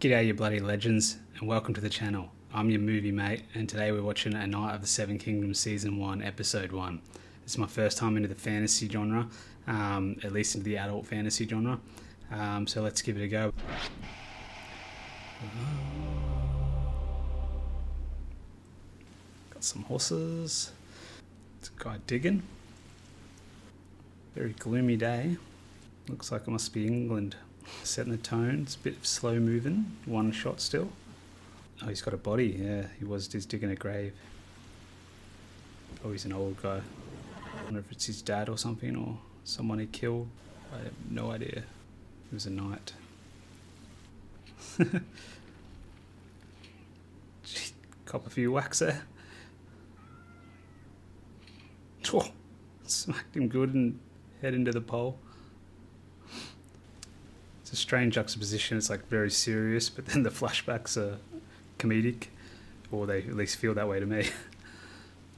G'day you bloody legends, and welcome to the channel. I'm your movie mate, and today we're watching A Knight of the Seven Kingdoms Season 1, Episode 1. This is my first time into the fantasy genre, at least into the adult fantasy genre, so let's give it a go. Got some horses. It's a guy digging. Very gloomy day. Looks like it must be England. Setting the tone. It's a bit slow moving. One shot still. Oh, he's got a body. Yeah, he's digging a grave. Oh, he's an old guy. I wonder if it's his dad or something, or someone he killed. I have no idea. He was a knight. Cop a few whacks there. Oh, smacked him good and head into the pole. It's a strange juxtaposition. It's like very serious, but then the flashbacks are comedic, or they at least feel that way to me.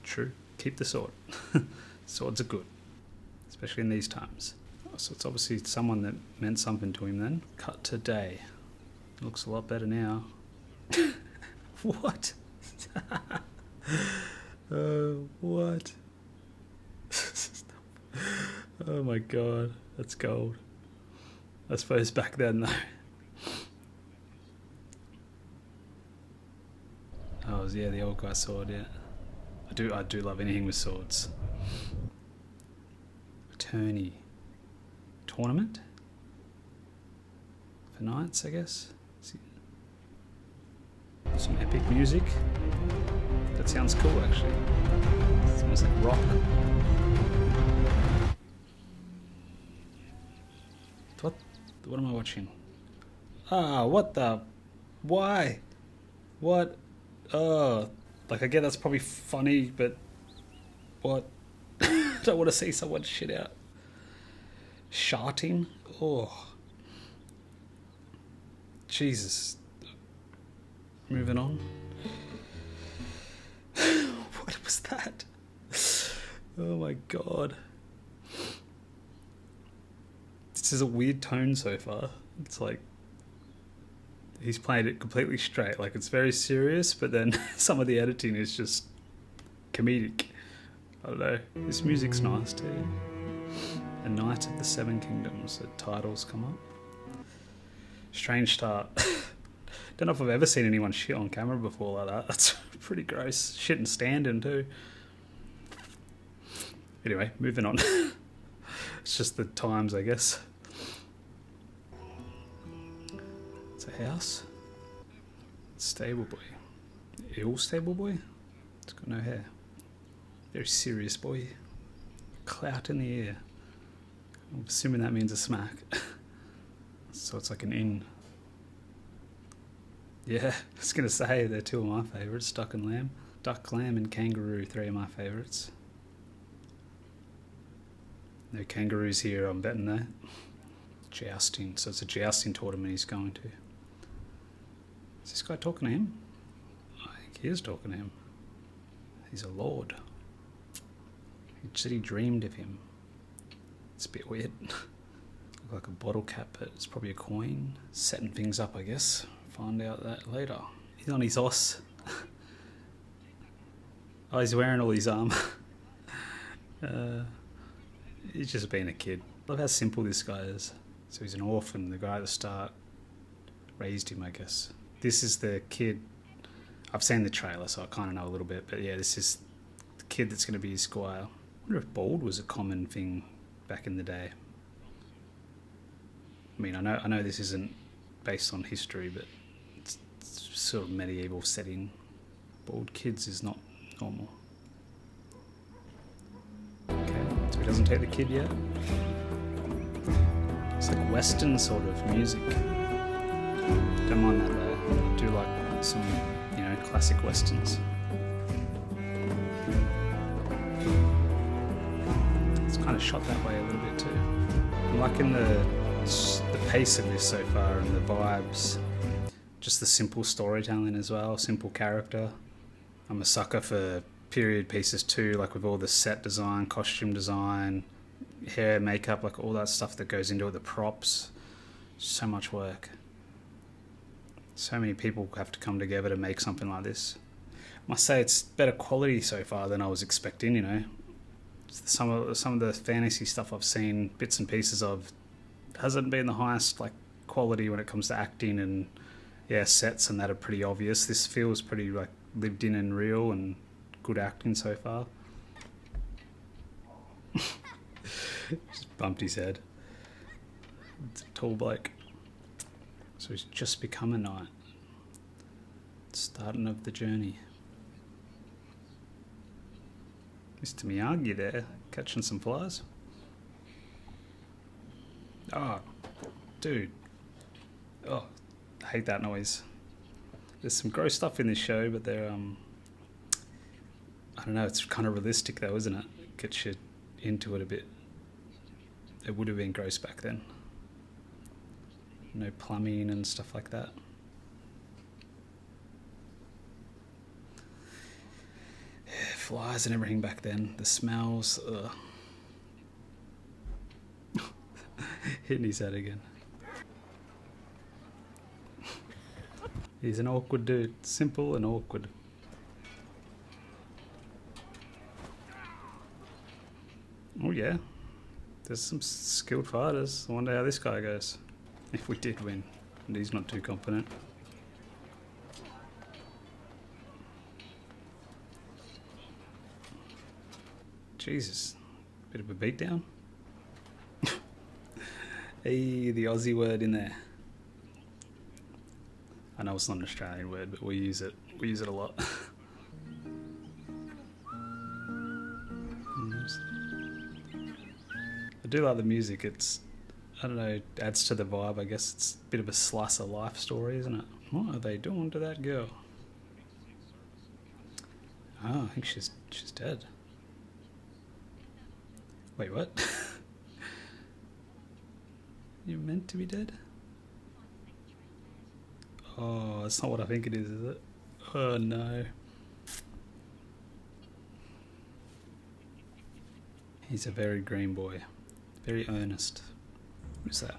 True. Keep the sword. Swords are good, especially in these times. Oh, so it's obviously someone that meant something to him then. Cut to day. Looks a lot better now. What? What? Oh my god, that's gold. I suppose back then though. Oh yeah, the old guy sword, yeah. I do love anything with swords. Attorney. Tournament? For knights, I guess? Some epic music. That sounds cool actually. It's almost like rock. What am I watching? Ah, what the? Why? What? Oh, like I get that's probably funny, but what? I don't want to see someone shit out. Sharting? Oh. Jesus. Moving on. What was that? Oh my god. This is a weird tone so far. It's like he's played it completely straight. Like it's very serious, but then some of the editing is just comedic. I don't know. This music's nice too. A Knight of the Seven Kingdoms. The titles come up. Strange start. Don't know if I've ever seen anyone shit on camera before like that. That's pretty gross. Shit and standing too. Anyway, moving on. It's just the times, I guess. It's a house. Stable boy. Ill stable boy? It's got no hair. Very serious boy. Clout in the air. I'm assuming that means a smack. So it's like an inn. Yeah, I was going to say they're two of my favourites. Duck and lamb. Duck, lamb and kangaroo, three of my favourites. No kangaroos here, I'm betting that. Jousting. So it's a jousting tournament he's going to. Is this guy talking to him? I think he is talking to him. He's a lord. He said he dreamed of him. It's a bit weird. Look like a bottle cap, but it's probably a coin. Setting things up, I guess. Find out that later. He's on his horse. Oh, he's wearing all his armour. He's just being a kid. Love how simple this guy is. So he's an orphan. The guy at the start raised him, I guess. This is the kid. I've seen the trailer, so I kind of know a little bit. But yeah, this is the kid that's going to be his squire. I wonder if bald was a common thing back in the day. I mean, I know this isn't based on history, but it's sort of medieval setting. Bald kids is not normal. So he doesn't take the kid yet. It's like Western sort of music. Don't mind that though. I do like some, classic Westerns. It's kind of shot that way a little bit too. I'm liking the pace of this so far and the vibes. Just the simple storytelling as well, simple character. I'm a sucker for period pieces too, like with all the set design, costume design, hair, makeup, like all that stuff that goes into it, the props. So much work. So many people have to come together to make something like this. I must say it's better quality so far than I was expecting, you know. Some of the fantasy stuff I've seen bits and pieces of hasn't been the highest like quality when it comes to acting, and yeah, sets and that are pretty obvious. This feels pretty like lived in and real, and good acting so far. Just bumped his head. It's a tall bloke. So he's just become a knight. Starting of the journey. Mr. Miyagi there, catching some flies. Oh, dude. Oh, I hate that noise. There's some gross stuff in this show, but they're, I don't know, it's kind of realistic though, isn't it? Gets you into it a bit. It would have been gross back then. No plumbing and stuff like that. Yeah, flies and everything back then. The smells. Ugh. Hitting his head again. He's an awkward dude. Simple and awkward. Oh yeah. There's some skilled fighters. I wonder how this guy goes. If we did win. And he's not too confident. Jesus. Bit of a beatdown. Hey, the Aussie word in there. I know it's not an Australian word, but we use it. We use it a lot. I do like the music. It's, I don't know, adds to the vibe. I guess it's a bit of a slice of life story, isn't it? What are they doing to that girl? Oh, I think she's dead. Wait, what? You're meant to be dead? Oh, it's not what I think it is it? Oh no. He's a very green boy. Very earnest. Who's that?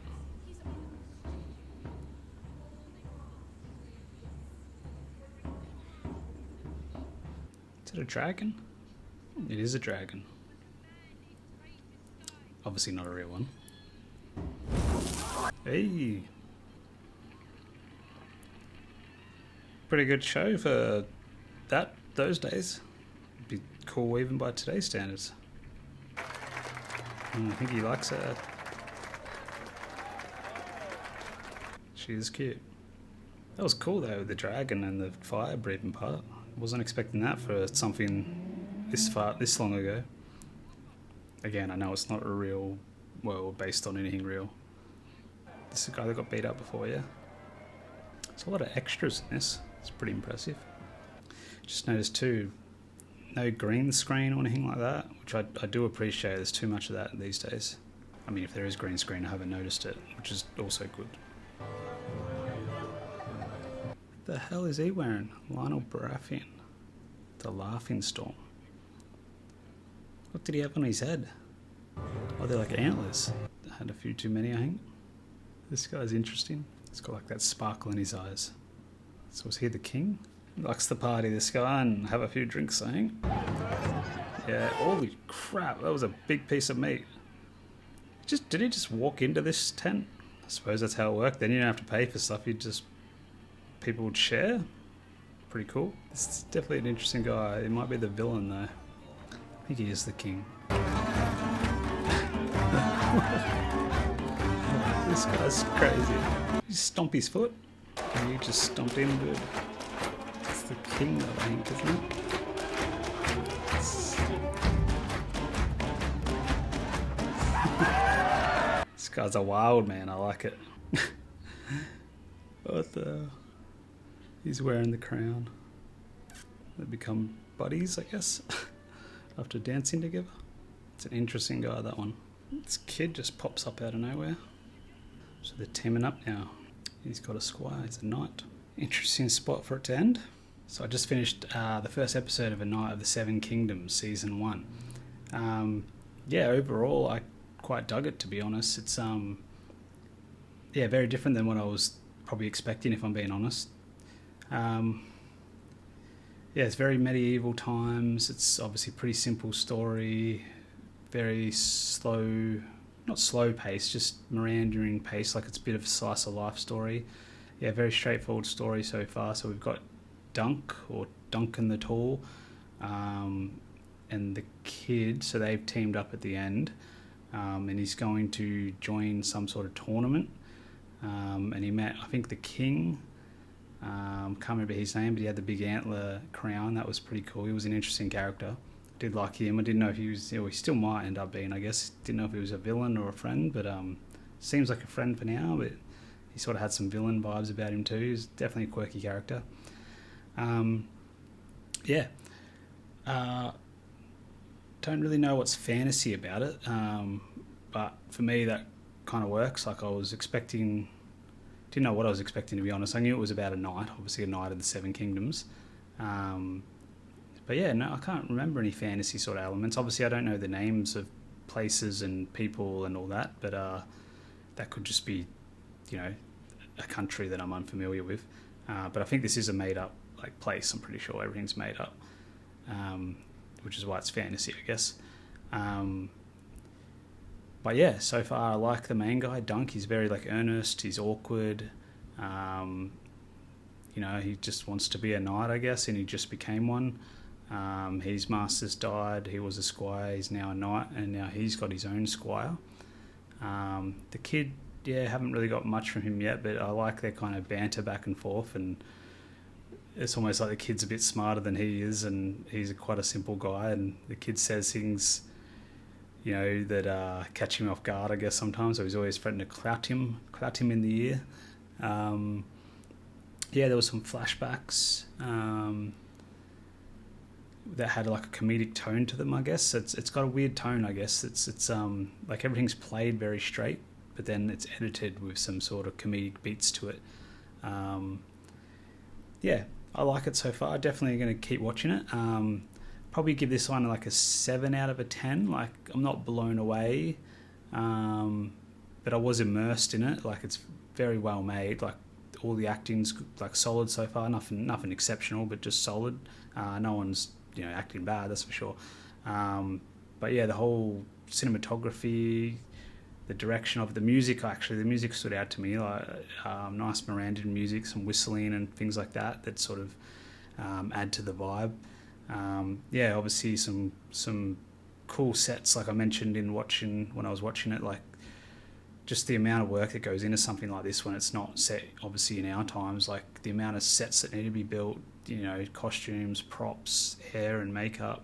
Is it a dragon? It is a dragon. Obviously not a real one. Hey! Pretty good show for those days. Be cool even by today's standards. I think he likes her. She is cute. That was cool though, the dragon and the fire breathing part. Wasn't expecting that for something this long ago. Again, I know it's not a real, well, based on anything real. This is a guy that got beat up before, yeah? There's a lot of extras in this. It's pretty impressive. Just noticed too, no green screen or anything like that, which I do appreciate. There's too much of that these days. I mean, if there is green screen, I haven't noticed it, which is also good. What the hell is he wearing? Lionel Baratheon. The Laughing Storm. What did he have on his head? Oh, they're like antlers. I had a few too many, I think. This guy's interesting. He's got like that sparkle in his eyes. So was he the king? He likes to party, this guy, and have a few drinks, I think. Yeah, holy crap, that was a big piece of meat. Did he just walk into this tent? I suppose that's how it worked. Then you don't have to pay for stuff, people would share. Pretty cool. This is definitely an interesting guy. He might be the villain though. I think he is the king. This guy's crazy. You stomp his foot, and you just stomped into it. It's the king though, I think, isn't it? This guy's a wild man, I like it. What the... He's wearing the crown. They become buddies, I guess, after dancing together. It's an interesting guy, that one. This kid just pops up out of nowhere. So they're teaming up now. He's got a squire, he's a knight. Interesting spot for it to end. So I just finished the first episode of A Knight of the Seven Kingdoms, Season 1. Yeah, overall, I quite dug it, to be honest. It's, yeah, very different than what I was probably expecting, if I'm being honest. Yeah, it's very medieval times. It's obviously a pretty simple story, very slow, not slow pace, just meandering pace, like it's a bit of a slice of life story. Yeah, very straightforward story so far. So we've got Dunk, or Duncan the Tall, and the kid, so they've teamed up at the end, and he's going to join some sort of tournament, and he met, I think, the king. Can't remember his name, but he had the big antler crown. That was pretty cool. He was an interesting character. Did like him. I didn't know if he was, he still might end up being, I guess. Didn't know if he was a villain or a friend, but seems like a friend for now, but he sort of had some villain vibes about him too. He's definitely a quirky character. Yeah. Don't really know what's fantasy about it, but for me that kind of works. Like, I was expecting, didn't know what I was expecting, to be honest. I knew it was about a knight, obviously a knight of the Seven Kingdoms. But yeah, no, I can't remember any fantasy sort of elements. Obviously I don't know the names of places and people and all that, but that could just be, a country that I'm unfamiliar with. But I think this is a made up like place. I'm pretty sure everything's made up, which is why it's fantasy, I guess. But yeah, so far I like the main guy, Dunk. He's very like earnest. He's awkward. He just wants to be a knight, I guess, and he just became one. His master's died. He was a squire. He's now a knight, and now he's got his own squire. The kid, haven't really got much from him yet, but I like their kind of banter back and forth, and it's almost like the kid's a bit smarter than he is, and he's quite a simple guy, and the kid says things, that catch him off guard, I guess, sometimes. So he's always threatening to clout him in the ear. There was some flashbacks that had like a comedic tone to them, I guess. It's got a weird tone, I guess. It's like everything's played very straight, but then it's edited with some sort of comedic beats to it. I like it so far. Definitely going to keep watching it. Probably give this one like a 7 out of a 10. Like, I'm not blown away, but I was immersed in it. Like, it's very well made. Like, all the acting's like solid so far. Nothing exceptional, but just solid. No one's acting bad, that's for sure. But yeah, the whole cinematography, the direction of the music, the music stood out to me. Like nice Mirandan music, some whistling and things like that sort of add to the vibe. Obviously some cool sets, like I mentioned when I was watching it, like just the amount of work that goes into something like this when it's not set obviously in our times, like the amount of sets that need to be built, costumes, props, hair and makeup.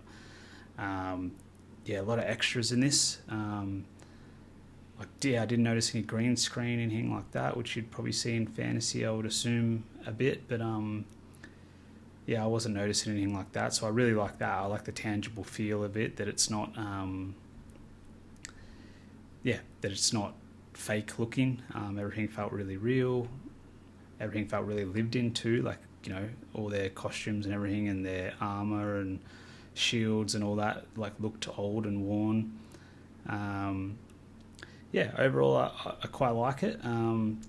A lot of extras in this. I didn't notice any green screen, anything like that, which you'd probably see in fantasy, I would assume, a bit, but I wasn't noticing anything like that, so I really like that. I like the tangible feel of it, that it's not that it's not fake looking. Everything felt really real. Everything felt really lived in too, like, all their costumes and everything, and their armour and shields and all that, like, looked old and worn. Overall I quite like it. Kind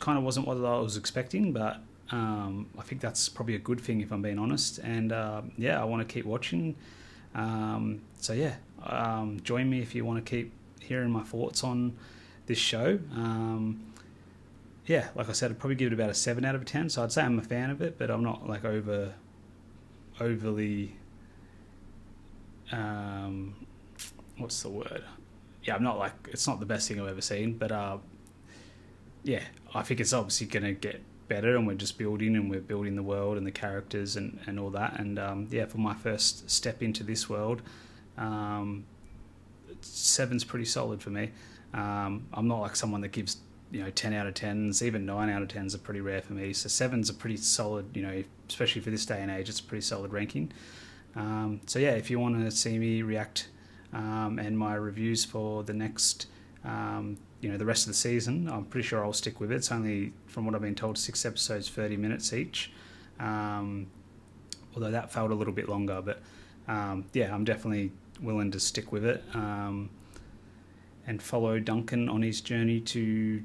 of wasn't what I was expecting, but I think that's probably a good thing, if I'm being honest. And I want to keep watching. Join me if you want to keep hearing my thoughts on this show. Like I said, I'd probably give it about a 7 out of a 10. So I'd say I'm a fan of it, but I'm not like overly what's the word? I'm not like, it's not the best thing I've ever seen, but I think it's obviously going to get better, and we're just building, and we're building the world and the characters and all that. And for my first step into this world, 7's pretty solid for me. I'm not like someone that gives 10 out of 10s. Even 9 out of 10s are pretty rare for me, so 7's a pretty solid, especially for this day and age, it's a pretty solid ranking. If you want to see me react and my reviews for the next the rest of the season, I'm pretty sure I'll stick with it. It's only, from what I've been told, 6 episodes, 30 minutes each, although that felt a little bit longer, but I'm definitely willing to stick with it and follow Duncan on his journey to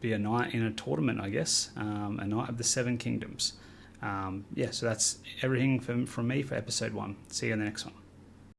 be a knight in a tournament, I guess. A Knight of the Seven Kingdoms. So that's everything from me for episode 1. See you in the next one.